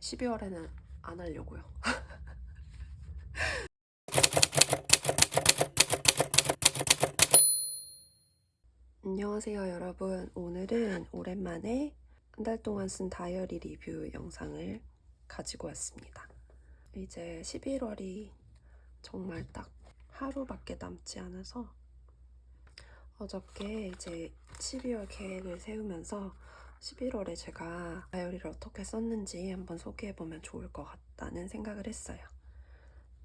12월에는 안 하려고요. 안녕하세요 여러분. 오늘은 오랜만에 한 달 동안 쓴 다이어리 리뷰 영상을 가지고 왔습니다. 이제 11월이 정말 딱 하루밖에 남지 않아서 어저께 이제 12월 계획을 세우면서 11월에 제가 다이어리를 어떻게 썼는지 한번 소개해보면 좋을 것 같다는 생각을 했어요.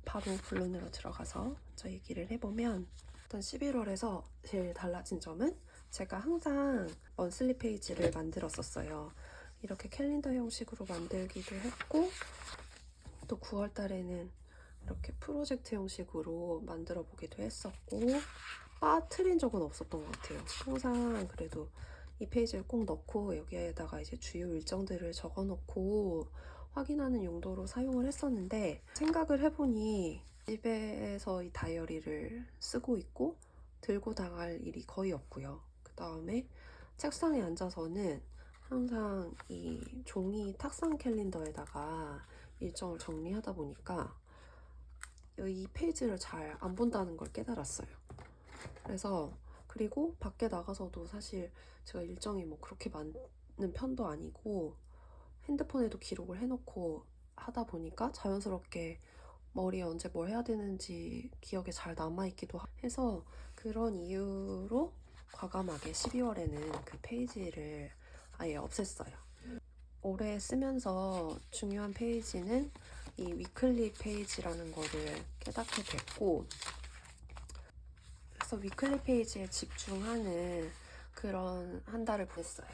바로 본론으로 들어가서 저 얘기를 해보면, 일단 11월에서 제일 달라진 점은 제가 항상 먼슬리 페이지를 만들었었어요. 이렇게 캘린더 형식으로 만들기도 했고, 또 9월 달에는 이렇게 프로젝트 형식으로 만들어 보기도 했었고, 빠뜨린 적은 없었던 것 같아요. 항상 그래도 이 페이지를 꼭 넣고 여기에다가 이제 주요 일정들을 적어 놓고 확인하는 용도로 사용을 했었는데, 생각을 해보니 집에서 이 다이어리를 쓰고 있고 들고 나갈 일이 거의 없고요. 그 다음에 책상에 앉아서는 항상 이 종이 탁상 캘린더에다가 일정을 정리하다 보니까 이 페이지를 잘 안 본다는 걸 깨달았어요. 그래서 그리고 밖에 나가서도 사실 제가 일정이 뭐 그렇게 많은 편도 아니고 핸드폰에도 기록을 해놓고 하다 보니까 자연스럽게 머리에 언제 뭘 해야 되는지 기억에 잘 남아있기도 해서, 그런 이유로 과감하게 12월에는 그 페이지를 아예 없앴어요. 올해 쓰면서 중요한 페이지는 이 위클리 페이지라는 거를 깨닫게 됐고, 그래서 위클리 페이지에 집중하는 그런 한 달을 보냈어요.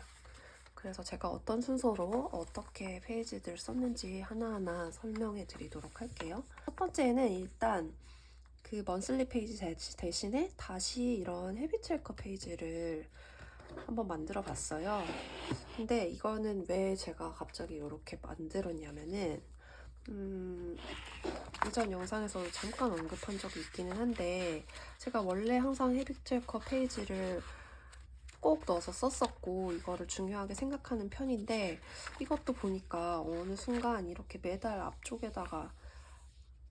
그래서 제가 어떤 순서로 어떻게 페이지들 썼는지 하나하나 설명해 드리도록 할게요. 첫 번째는 일단 그 먼슬리 페이지 대신에 다시 이런 헤비 트래커 페이지를 한번 만들어 봤어요. 근데 이거는 왜 제가 갑자기 이렇게 만들었냐면은 이전 영상에서 잠깐 언급한 적이 있기는 한데, 제가 원래 항상 헤비 트래커 페이지를 꼭 넣어서 썼었고 이거를 중요하게 생각하는 편인데, 이것도 보니까 어느 순간 이렇게 매달 앞쪽에다가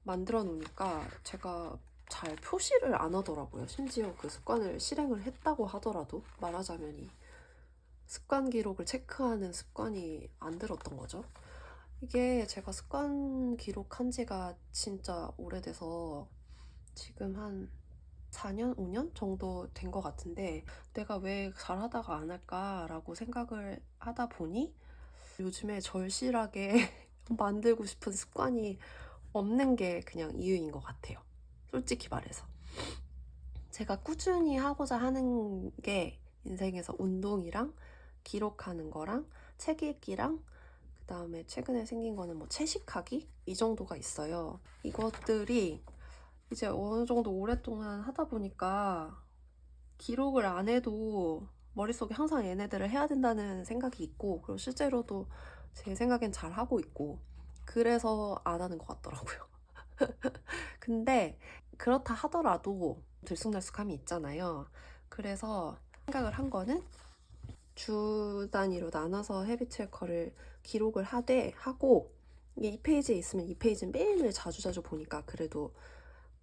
만들어 놓으니까 제가 잘 표시를 안 하더라고요. 심지어 그 습관을 실행을 했다고 하더라도 말하자면 습관 기록을 체크하는 습관이 안 들었던 거죠. 이게 제가 습관 기록한 지가 진짜 오래돼서 지금 한 4년, 5년 정도 된 것 같은데, 내가 왜 잘하다가 안 할까라고 생각을 하다 보니 요즘에 절실하게 만들고 싶은 습관이 없는 게 그냥 이유인 것 같아요. 솔직히 말해서. 제가 꾸준히 하고자 하는 게 인생에서 운동이랑 기록하는 거랑 책 읽기랑, 그 다음에 최근에 생긴 거는 뭐 채식하기? 이 정도가 있어요. 이것들이 이제 어느 정도 오랫동안 하다 보니까 기록을 안 해도 머릿속에 항상 얘네들을 해야 된다는 생각이 있고, 그리고 실제로도 제 생각엔 잘 하고 있고, 그래서 안 하는 것 같더라고요. 근데 그렇다 하더라도 들쑥날쑥함이 있잖아요. 그래서 생각을 한 거는 주 단위로 나눠서 헤비 트래커를 기록을 하고, 이 페이지에 있으면 이 페이지는 매일매일 자주자주 보니까 그래도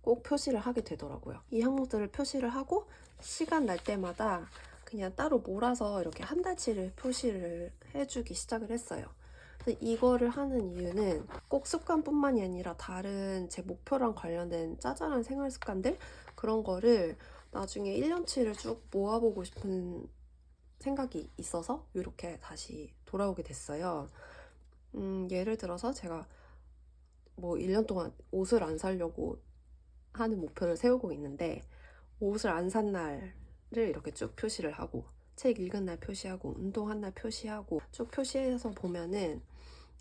꼭 표시를 하게 되더라고요. 이 항목들을 표시를 하고 시간 날 때마다 그냥 따로 몰아서 이렇게 한 달치를 표시를 해주기 시작을 했어요. 이거를 하는 이유는 꼭 습관뿐만이 아니라 다른 제 목표랑 관련된 짜잘한 생활 습관들, 그런 거를 나중에 1년치를 쭉 모아보고 싶은 생각이 있어서 이렇게 다시 돌아오게 됐어요. 예를 들어서 제가 뭐 1년 동안 옷을 안 사려고 하는 목표를 세우고 있는데, 옷을 안 산 날을 이렇게 쭉 표시를 하고, 책 읽은 날 표시하고, 운동한 날 표시하고, 쭉 표시해서 보면은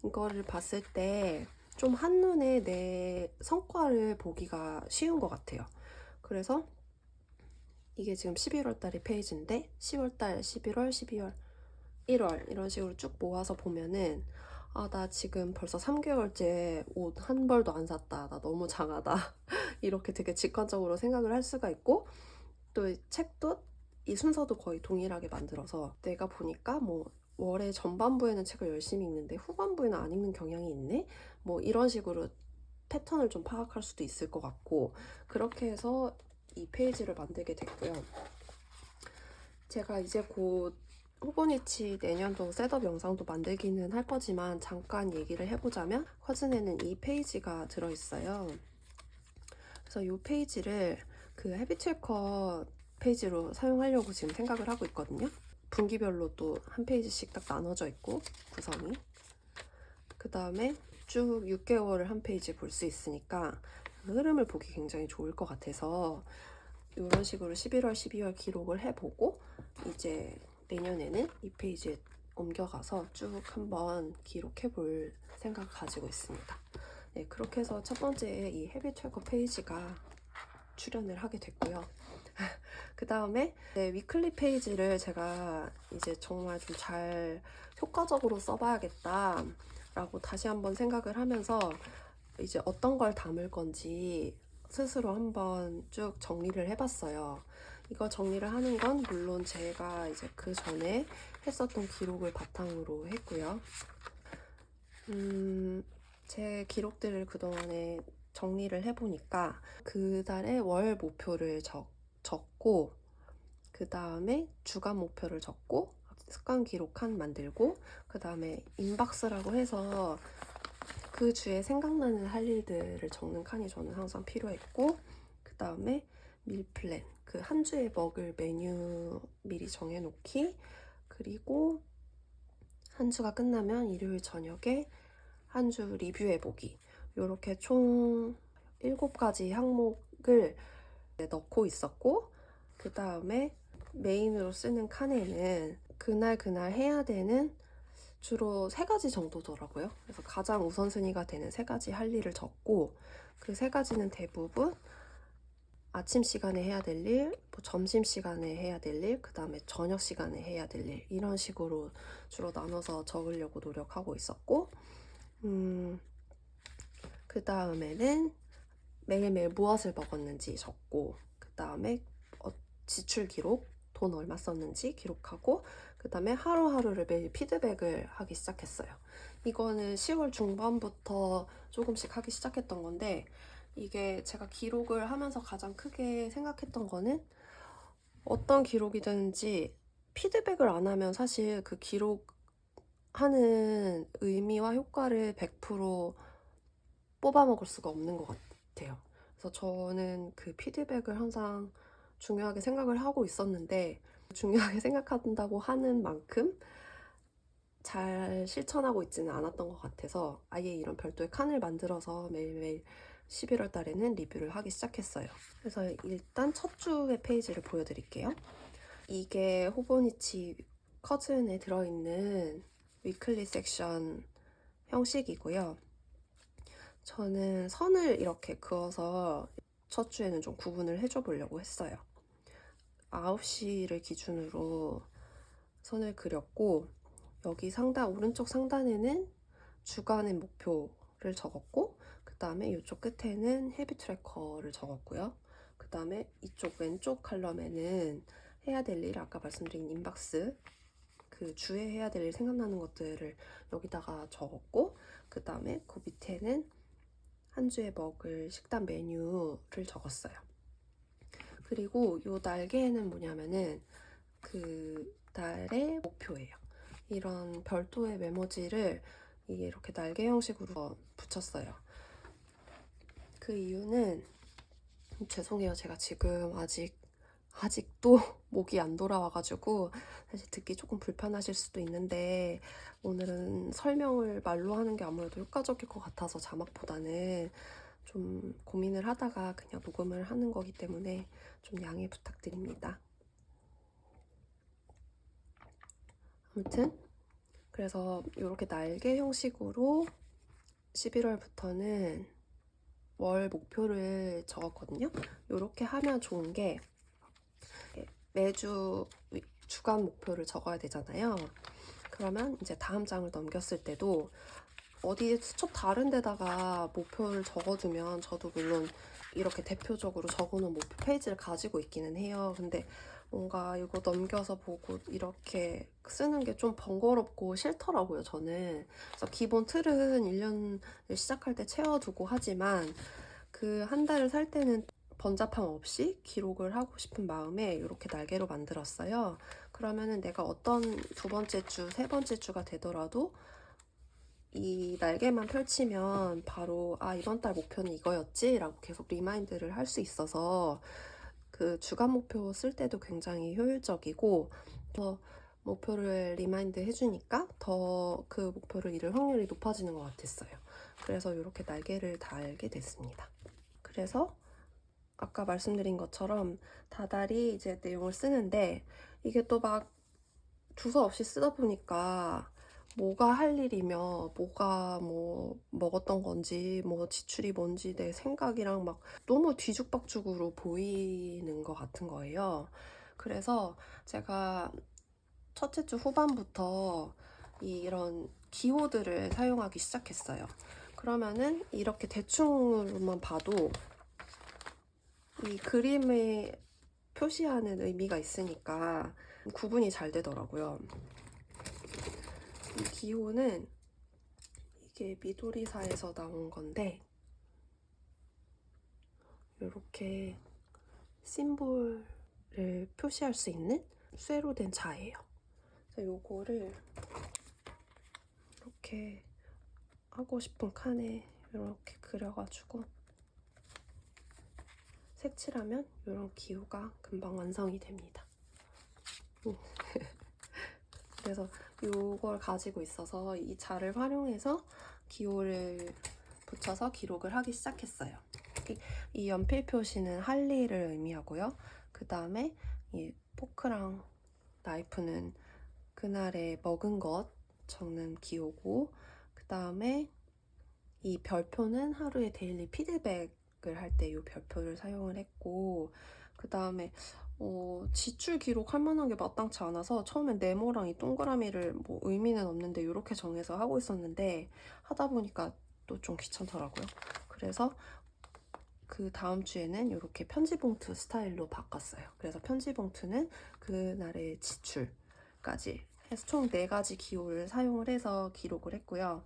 이거를 봤을 때 좀 한눈에 내 성과를 보기가 쉬운 것 같아요. 그래서 이게 지금 11월 달의 페이지인데 10월 달, 11월, 12월, 1월 이런 식으로 쭉 모아서 보면은, 아, 나 지금 벌써 3개월째 옷 한 벌도 안 샀다. 나 너무 장하다. 이렇게 되게 직관적으로 생각을 할 수가 있고, 또 이 책도 이 순서도 거의 동일하게 만들어서 내가 보니까 뭐 월의 전반부에는 책을 열심히 읽는데 후반부에는 안 읽는 경향이 있네? 뭐 이런 식으로 패턴을 좀 파악할 수도 있을 것 같고, 그렇게 해서 이 페이지를 만들게 됐고요. 제가 이제 곧 호보니치 내년도 셋업 영상도 만들기는 할 거지만 잠깐 얘기를 해보자면, 커즌에는 이 페이지가 들어있어요. 그래서 이 페이지를 그 헤비 트래커 페이지로 사용하려고 지금 생각을 하고 있거든요. 분기별로 또 한 페이지씩 딱 나눠져 있고 구성이, 그 다음에 쭉 6개월을 한 페이지 볼 수 있으니까 흐름을 보기 굉장히 좋을 것 같아서 이런 식으로 11월, 12월 기록을 해보고 이제 내년에는 이 페이지에 옮겨가서 쭉 한번 기록해 볼 생각을 가지고 있습니다. 네, 그렇게 해서 첫 번째 이 헤비 트래커 페이지가 출연을 하게 됐고요. 그 다음에 위클리 페이지를 제가 이제 정말 좀 잘 효과적으로 써봐야겠다 라고 다시 한번 생각을 하면서 이제 어떤 걸 담을 건지 스스로 한번 쭉 정리를 해봤어요. 이거 정리를 하는 건 물론 제가 이제 그 전에 했었던 기록을 바탕으로 했고요. 제 기록들을 그동안에 정리를 해보니까 그 달에 월 목표를 적고, 그 다음에 주간 목표를 적고, 습관 기록 칸 만들고, 그 다음에 인박스라고 해서 그 주에 생각나는 할 일들을 적는 칸이 저는 항상 필요했고, 그 다음에 밀 플랜, 그 한 주에 먹을 메뉴 미리 정해놓기, 그리고 한 주가 끝나면 일요일 저녁에 한 주 리뷰해보기, 이렇게 총 7가지 항목을 넣고 있었고, 그 다음에 메인으로 쓰는 칸에는 그날 해야 되는 주로 3가지 정도더라고요. 그래서 가장 우선순위가 되는 3가지 할 일을 적고, 그 3가지는 대부분 아침 시간에 해야 될 일, 뭐 점심 시간에 해야 될 일, 그 다음에 저녁 시간에 해야 될 일, 이런 식으로 주로 나눠서 적으려고 노력하고 있었고, 그 다음에는 매일매일 무엇을 먹었는지 적고, 그 다음에 지출 기록, 돈 얼마 썼는지 기록하고, 그 다음에 하루하루를 매일 피드백을 하기 시작했어요. 이거는 10월 중반부터 조금씩 하기 시작했던 건데, 이게 제가 기록을 하면서 가장 크게 생각했던 거는, 어떤 기록이든지 피드백을 안 하면 사실 그 기록하는 의미와 효과를 100% 뽑아먹을 수가 없는 것 같아요. 그래서 저는 그 피드백을 항상 중요하게 생각을 하고 있었는데, 중요하게 생각한다고 하는 만큼 잘 실천하고 있지는 않았던 것 같아서 아예 이런 별도의 칸을 만들어서 매일매일 11월 달에는 리뷰를 하기 시작했어요. 그래서 일단 첫 주의 페이지를 보여드릴게요. 이게 호보니치 커즌에 들어있는 위클리 섹션 형식이고요. 저는 선을 이렇게 그어서 첫 주에는 좀 구분을 해줘 보려고 했어요. 9시를 기준으로 선을 그렸고, 여기 오른쪽 상단에는 주간의 목표를 적었고, 그 다음에 이쪽 끝에는 헤비 트래커를 적었고요. 그 다음에 이쪽 왼쪽 칼럼에는 해야 될 일, 아까 말씀드린 인박스, 그 주에 해야 될 일 생각나는 것들을 여기다가 적었고, 그 다음에 그 밑에는 한 주에 먹을 식단 메뉴를 적었어요. 그리고 이 날개에는 뭐냐면은 그 달의 목표예요. 이런 별도의 메모지를 이렇게 날개 형식으로 붙였어요. 그 이유는, 죄송해요, 제가 지금 아직도 목이 안 돌아와가지고 사실 듣기 조금 불편하실 수도 있는데, 오늘은 설명을 말로 하는 게 아무래도 효과적일 것 같아서 자막보다는 좀 고민을 하다가 그냥 녹음을 하는 거기 때문에 좀 양해 부탁드립니다. 아무튼 그래서 이렇게 날개 형식으로 11월부터는 월 목표를 적었거든요. 이렇게 하면 좋은 게, 매주 주간 목표를 적어야 되잖아요. 그러면 이제 다음 장을 넘겼을 때도 어디 수첩 다른 데다가 목표를 적어두면, 저도 물론 이렇게 대표적으로 적어놓은 목표 페이지를 가지고 있기는 해요. 근데 뭔가 이거 넘겨서 보고 이렇게 쓰는 게 좀 번거롭고 싫더라고요, 저는. 그래서 기본 틀은 1년을 시작할 때 채워두고 하지만 그 한 달을 살 때는 번잡함 없이 기록을 하고 싶은 마음에 이렇게 날개로 만들었어요. 그러면은 내가 어떤 두 번째 주, 세 번째 주가 되더라도 이 날개만 펼치면 바로 이번 달 목표는 이거였지? 라고 계속 리마인드를 할 수 있어서 그 주간 목표 쓸 때도 굉장히 효율적이고 더 목표를 리마인드 해주니까 더 그 목표를 이룰 확률이 높아지는 것 같았어요. 그래서 이렇게 날개를 달게 됐습니다. 그래서 아까 말씀드린 것처럼 다달이 이제 내용을 쓰는데 이게 또 막 주소 없이 쓰다 보니까 뭐가 할 일이며 뭐가 뭐 먹었던 건지 뭐 지출이 뭔지 내 생각이랑 막 너무 뒤죽박죽으로 보이는 것 같은 거예요. 그래서 제가 첫째 주 후반부터 이런 기호들을 사용하기 시작했어요. 그러면은 이렇게 대충으로만 봐도 이 그림에 표시하는 의미가 있으니까 구분이 잘 되더라고요. 이 기호는 이게 미도리사에서 나온 건데 이렇게 심볼을 표시할 수 있는 쇠로 된 자예요. 그래서 요거를 이렇게 하고 싶은 칸에 이렇게 그려가지고 색칠하면 이런 기호가 금방 완성이 됩니다. 그래서 이걸 가지고 있어서 이 자를 활용해서 기호를 붙여서 기록을 하기 시작했어요. 이 연필 표시는 할 일을 의미하고요. 그 다음에 이 포크랑 나이프는 그날에 먹은 것 적는 기호고, 그 다음에 이 별표는 하루의 데일리 피드백을 할 때 이 별표를 사용을 했고, 그 다음에 지출 기록할 만한 게 마땅치 않아서 처음엔 네모랑 이 동그라미를 뭐 의미는 없는데 이렇게 정해서 하고 있었는데 하다 보니까 또 좀 귀찮더라고요. 그래서 그 다음 주에는 이렇게 편지봉투 스타일로 바꿨어요. 그래서 편지봉투는 그날의 지출까지 해서 총 4가지 기호를 사용을 해서 기록을 했고요.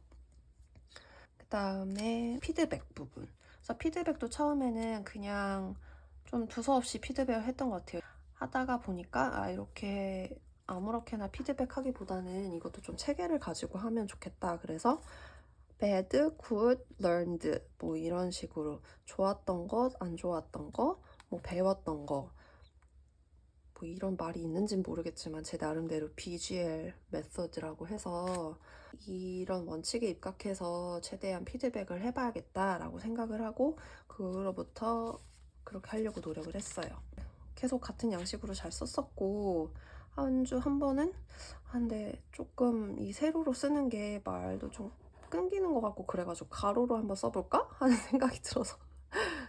그 다음에 피드백 부분. 그래서 피드백도 처음에는 그냥 좀 두서없이 피드백을 했던 것 같아요. 하다가 보니까 이렇게 아무렇게나 피드백하기보다는 이것도 좀 체계를 가지고 하면 좋겠다. 그래서 bad, good, learned 뭐 이런 식으로 좋았던 것, 안 좋았던 거, 뭐 배웠던 거, 뭐 이런 말이 있는지는 모르겠지만 제 나름대로 BGL 메서드라고 해서 이런 원칙에 입각해서 최대한 피드백을 해봐야겠다라고 생각을 하고 그로부터 그렇게 하려고 노력을 했어요. 계속 같은 양식으로 잘 썼었고 한 주 한 번은 근데 조금 이 세로로 쓰는 게 말도 좀 끊기는 것 같고 그래가지고 가로로 한번 써볼까? 하는 생각이 들어서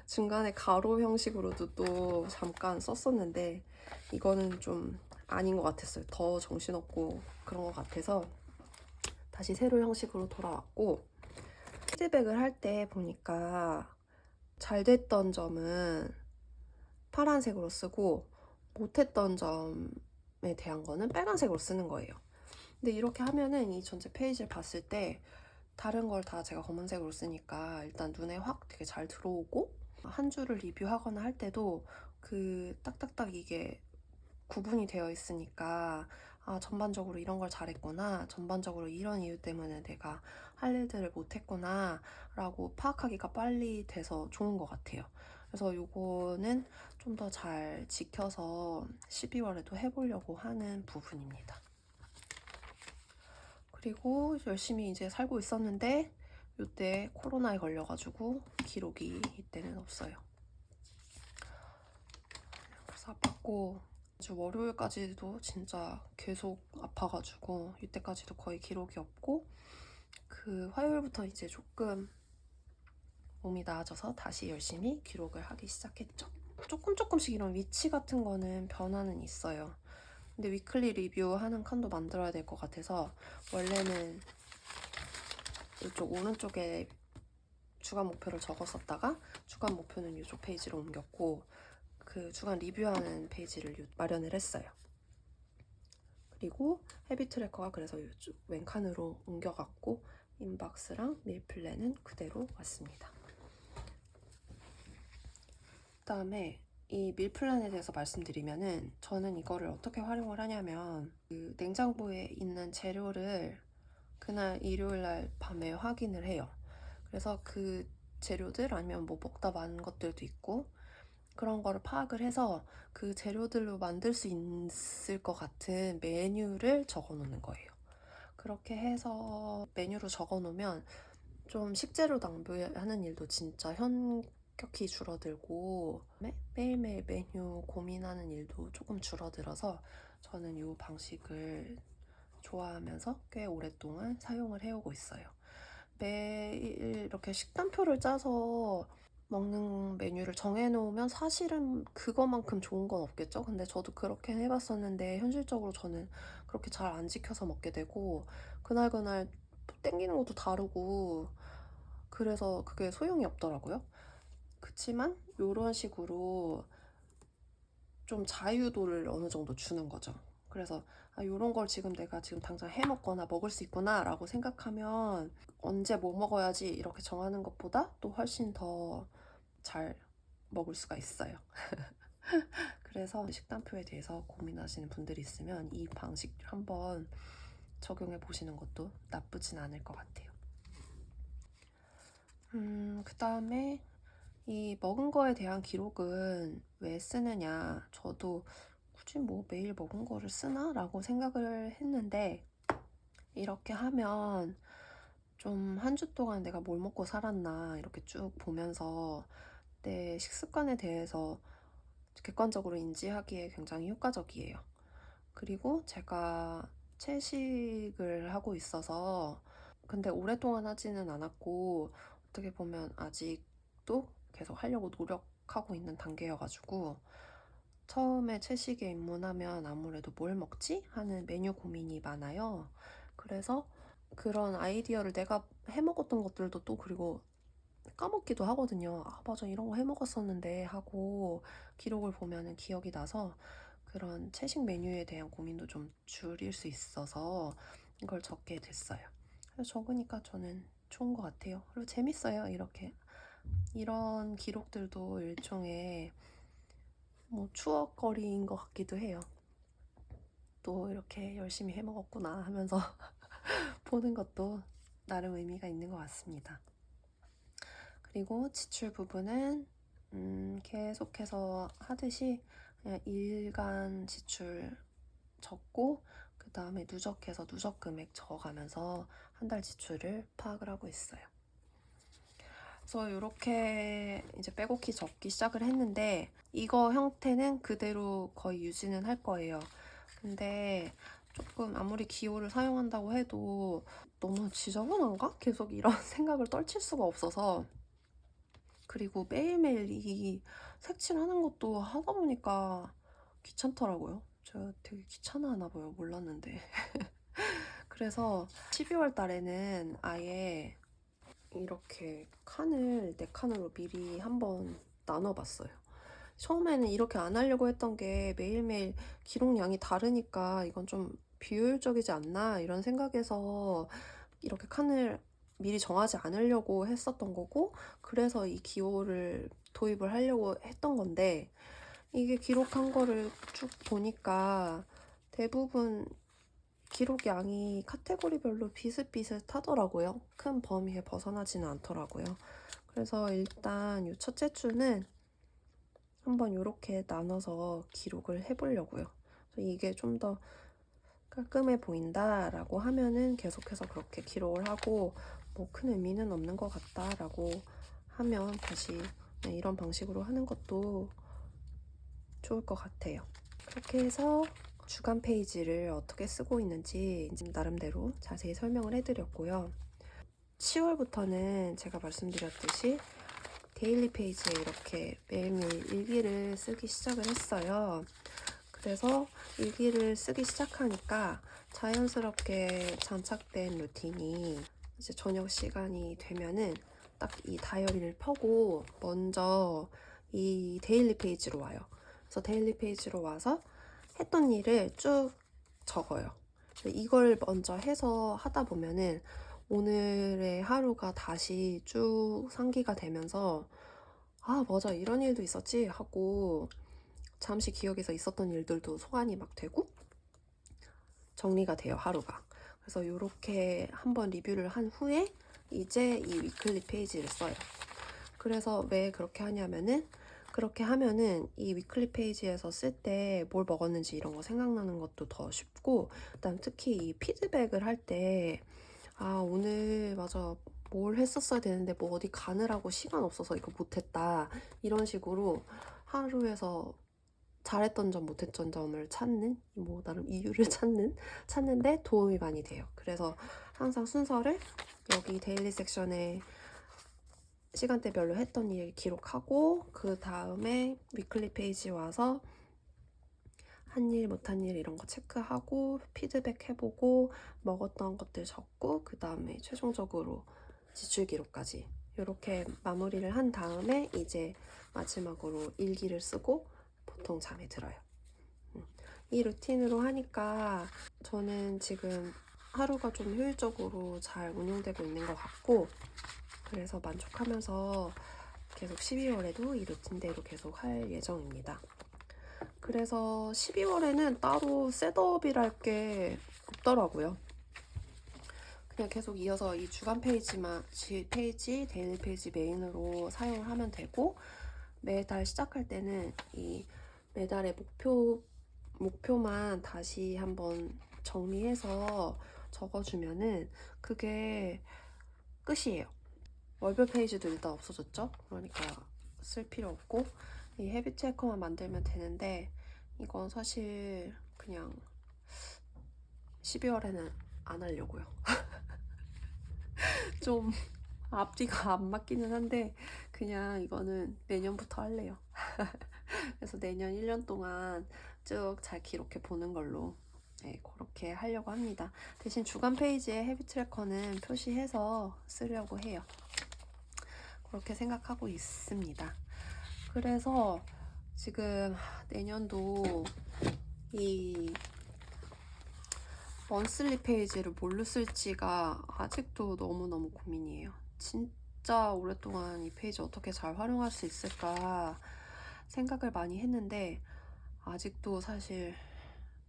중간에 가로 형식으로도 또 잠깐 썼었는데 이거는 좀 아닌 것 같았어요. 더 정신없고 그런 것 같아서 다시 세로 형식으로 돌아왔고 피드백을 할 때 보니까 잘 됐던 점은 파란색으로 쓰고 못했던 점에 대한 거는 빨간색으로 쓰는 거예요. 근데 이렇게 하면은 이 전체 페이지를 봤을 때 다른 걸 다 제가 검은색으로 쓰니까 일단 눈에 확 되게 잘 들어오고 한 주를 리뷰하거나 할 때도 그 딱딱딱 이게 구분이 되어 있으니까 전반적으로 이런 걸 잘했구나, 전반적으로 이런 이유 때문에 내가 할 일들을 못했구나 라고 파악하기가 빨리 돼서 좋은 것 같아요. 그래서 요거는 좀 더 잘 지켜서 12월에도 해보려고 하는 부분입니다. 그리고 열심히 이제 살고 있었는데 이때 코로나에 걸려가지고 기록이 이때는 없어요. 그래서 아팠고 아주 월요일까지도 진짜 계속 아파가지고 이때까지도 거의 기록이 없고 그 화요일부터 이제 조금 몸이 나아져서 다시 열심히 기록을 하기 시작했죠. 조금씩 이런 위치 같은 거는 변화는 있어요. 근데 위클리 리뷰하는 칸도 만들어야 될 것 같아서 원래는 이쪽 오른쪽에 주간 목표를 적었었다가 주간 목표는 이쪽 페이지로 옮겼고 그 주간 리뷰하는 페이지를 마련을 했어요. 그리고 헤비 트래커가 그래서 왼칸으로 옮겨갔고 인박스랑 밀 플랜은 그대로 왔습니다. 그다음에 이 밀 플랜에 대해서 말씀드리면은 저는 이거를 어떻게 활용을 하냐면 그 냉장고에 있는 재료를 그날 일요일날 밤에 확인을 해요. 그래서 그 재료들 아니면 뭐 먹다 많은 것들도 있고 그런 거를 파악을 해서 그 재료들로 만들 수 있을 것 같은 메뉴를 적어 놓는 거예요. 그렇게 해서 메뉴로 적어 놓으면 좀 식재료 낭비하는 일도 진짜 현격히 줄어들고 매일매일 메뉴 고민하는 일도 조금 줄어들어서 저는 이 방식을 좋아하면서 꽤 오랫동안 사용을 해오고 있어요. 매일 이렇게 식단표를 짜서 먹는 메뉴를 정해놓으면 사실은 그거만큼 좋은 건 없겠죠? 근데 저도 그렇게 해봤었는데 현실적으로 저는 그렇게 잘 안 지켜서 먹게 되고 그날그날 땡기는 것도 다르고 그래서 그게 소용이 없더라고요. 그치만 이런 식으로 좀 자유도를 어느 정도 주는 거죠. 그래서 이런 걸 지금 내가 지금 당장 해 먹거나 먹을 수 있구나 라고 생각하면 언제 뭐 먹어야지 이렇게 정하는 것보다 또 훨씬 더 잘 먹을 수가 있어요. 그래서 식단표에 대해서 고민하시는 분들이 있으면 이 방식 한번 적용해 보시는 것도 나쁘진 않을 것 같아요. 그 다음에 이 먹은 거에 대한 기록은 왜 쓰느냐, 저도 굳이 뭐 매일 먹은 거를 쓰나? 라고 생각을 했는데 이렇게 하면 좀 한 주 동안 내가 뭘 먹고 살았나 이렇게 쭉 보면서 내 식습관에 대해서 객관적으로 인지하기에 굉장히 효과적이에요. 그리고 제가 채식을 하고 있어서 근데 오랫동안 하지는 않았고 어떻게 보면 아직도 계속 하려고 노력하고 있는 단계여가지고 처음에 채식에 입문하면 아무래도 뭘 먹지? 하는 메뉴 고민이 많아요. 그래서 그런 아이디어를 내가 해먹었던 것들도 또 그리고 까먹기도 하거든요. 아, 맞아. 이런 거 해먹었었는데 하고 기록을 보면은 기억이 나서 그런 채식 메뉴에 대한 고민도 좀 줄일 수 있어서 이걸 적게 됐어요. 그래서 적으니까 저는 좋은 것 같아요. 그리고 재밌어요. 이렇게. 이런 기록들도 일종의 뭐 추억거리인 것 같기도 해요. 또 이렇게 열심히 해먹었구나 하면서 보는 것도 나름 의미가 있는 것 같습니다. 그리고 지출 부분은 계속해서 하듯이 그냥 일간 지출 적고 그 다음에 누적해서 누적 금액 적어가면서 한 달 지출을 파악을 하고 있어요. 그래서 이렇게 이제 빼곡히 적기 시작을 했는데 이거 형태는 그대로 거의 유지는 할 거예요. 근데 조금 아무리 기호를 사용한다고 해도 너무 지저분한가? 계속 이런 생각을 떨칠 수가 없어서 그리고 매일매일 이 색칠하는 것도 하다 보니까 귀찮더라고요. 제가 되게 귀찮아하나 봐요. 몰랐는데. 그래서 12월 달에는 아예 이렇게 칸을 4칸으로 미리 한번 나눠봤어요. 처음에는 이렇게 안 하려고 했던 게 매일매일 기록량이 다르니까 이건 좀 비효율적이지 않나 이런 생각에서 이렇게 칸을 미리 정하지 않으려고 했었던 거고 그래서 이 기호를 도입을 하려고 했던 건데 이게 기록한 거를 쭉 보니까 대부분 기록량이 카테고리별로 비슷비슷하더라고요. 큰 범위에 벗어나지는 않더라고요. 그래서 일단 이 첫째 주는 한번 이렇게 나눠서 기록을 해보려고요. 이게 좀 더 깔끔해 보인다라고 하면은 계속해서 그렇게 기록을 하고 뭐 큰 의미는 없는 것 같다라고 하면 다시 이런 방식으로 하는 것도 좋을 것 같아요. 그렇게 해서 주간 페이지를 어떻게 쓰고 있는지 나름대로 자세히 설명을 해드렸고요. 10월부터는 제가 말씀드렸듯이 데일리 페이지에 이렇게 매일매일 일기를 쓰기 시작을 했어요. 그래서 일기를 쓰기 시작하니까 자연스럽게 장착된 루틴이 이제 저녁 시간이 되면은 딱 이 다이어리를 펴고 먼저 이 데일리 페이지로 와요. 그래서 데일리 페이지로 와서 했던 일을 쭉 적어요. 이걸 먼저 해서 하다 보면은 오늘의 하루가 다시 쭉 상기가 되면서 아, 맞아, 이런 일도 있었지 하고 잠시 기억에서 있었던 일들도 소환이 막 되고 정리가 돼요, 하루가. 그래서 이렇게 한번 리뷰를 한 후에 이제 이 위클리 페이지를 써요. 그래서 왜 그렇게 하냐면은 그렇게 하면은 이 위클리 페이지에서 쓸 때 뭘 먹었는지 이런 거 생각나는 것도 더 쉽고, 그다음 특히 이 피드백을 할 때 아, 오늘 맞아, 뭘 했었어야 되는데 뭐 어디 가느라고 시간 없어서 이거 못했다, 이런 식으로 하루에서 잘했던 점, 못했던 점을 찾는, 뭐 나름 이유를 찾는데 도움이 많이 돼요. 그래서 항상 순서를 여기 데일리 섹션에 시간대별로 했던 일 기록하고, 그 다음에 위클리 페이지 와서 한 일, 못한 일 이런 거 체크하고 피드백 해보고 먹었던 것들 적고, 그 다음에 최종적으로 지출 기록까지 이렇게 마무리를 한 다음에 이제 마지막으로 일기를 쓰고 보통 잠에 들어요. 이 루틴으로 하니까 저는 지금 하루가 좀 효율적으로 잘 운영되고 있는 것 같고, 그래서 만족하면서 계속 12월에도 이 루틴대로 계속 할 예정입니다. 그래서 12월에는 따로 셋업이랄 게 없더라고요. 그냥 계속 이어서 이 주간 페이지, 데일리 페이지 메인으로 사용을 하면 되고, 매달 시작할 때는 이 매달의 목표만 다시 한번 정리해서 적어주면은 그게 끝이에요. 월별 페이지도 일단 없어졌죠? 그러니까 쓸 필요 없고 이 헤비트 트래커만 만들면 되는데, 이건 사실 그냥 12월에는 안 하려고요. 좀 앞뒤가 안 맞기는 한데 그냥 이거는 내년부터 할래요. 그래서 내년 1년 동안 쭉 잘 기록해 보는 걸로, 네, 그렇게 하려고 합니다. 대신 주간 페이지에 헤비 트래커는 표시해서 쓰려고 해요. 그렇게 생각하고 있습니다. 그래서 지금 내년도 이 먼슬리 페이지를 뭘로 쓸지가 아직도 너무너무 고민이에요. 진짜 오랫동안 이 페이지 어떻게 잘 활용할 수 있을까 생각을 많이 했는데 아직도 사실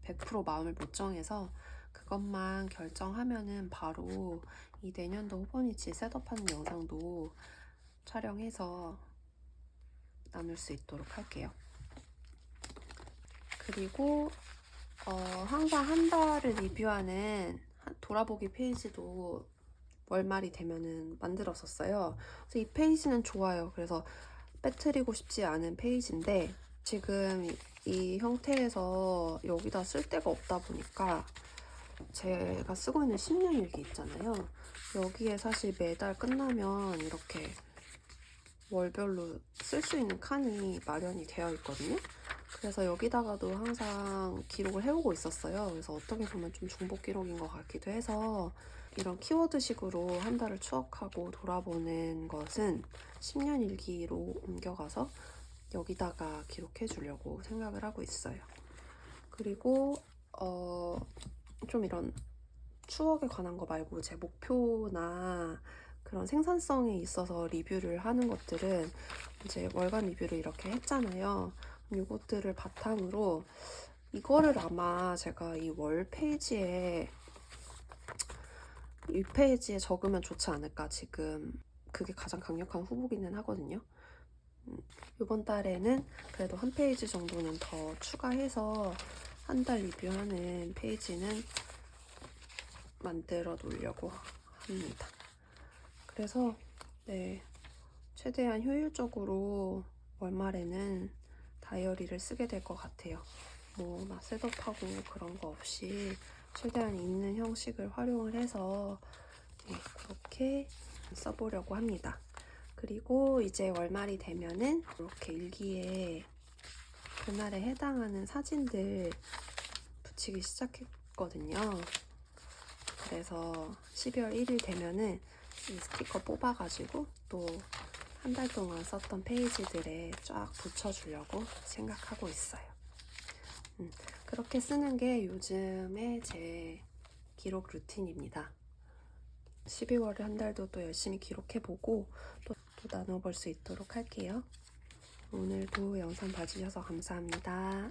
100% 마음을 못 정해서, 그것만 결정하면은 바로 이 내년도 호버니치 셋업하는 영상도 촬영해서 나눌 수 있도록 할게요. 그리고 항상 한 달을 리뷰하는 돌아보기 페이지도 월말이 되면은 만들었었어요. 그래서 이 페이지는 좋아요. 그래서 빼뜨리고 싶지 않은 페이지인데 지금 이 형태에서 여기다 쓸 데가 없다 보니까 제가 쓰고 있는 10년 일기 있잖아요. 여기에 사실 매달 끝나면 이렇게 월별로 쓸 수 있는 칸이 마련이 되어 있거든요. 그래서 여기다가도 항상 기록을 해오고 있었어요. 그래서 어떻게 보면 좀 중복 기록인 것 같기도 해서 이런 키워드식으로 한 달을 추억하고 돌아보는 것은 10년 일기로 옮겨가서 여기다가 기록해 주려고 생각을 하고 있어요. 그리고 좀 이런 추억에 관한 거 말고 제 목표나 그런 생산성에 있어서 리뷰를 하는 것들은 이제 월간 리뷰를 이렇게 했잖아요. 이것들을 바탕으로 이거를 아마 제가 이 월 페이지에 이 페이지에 적으면 좋지 않을까, 지금 그게 가장 강력한 후보기는 하거든요. 이번 달에는 그래도 한 페이지 정도는 더 추가해서 한 달 리뷰하는 페이지는 만들어 놓으려고 합니다. 그래서 네, 최대한 효율적으로 월말에는 다이어리를 쓰게 될 것 같아요. 뭐 막 셋업하고 그런 거 없이 최대한 있는 형식을 활용을 해서 네, 그렇게 써보려고 합니다. 그리고 이제 월말이 되면은 이렇게 일기에 그날에 해당하는 사진들 붙이기 시작했거든요. 그래서 12월 1일 되면은 이 스티커 뽑아가지고 또 한 달 동안 썼던 페이지들에 쫙 붙여주려고 생각하고 있어요. 그렇게 쓰는 게 요즘에 제 기록 루틴입니다. 12월에 한 달도 또 열심히 기록해보고 또 나눠볼 수 있도록 할게요. 오늘도 영상 봐주셔서 감사합니다.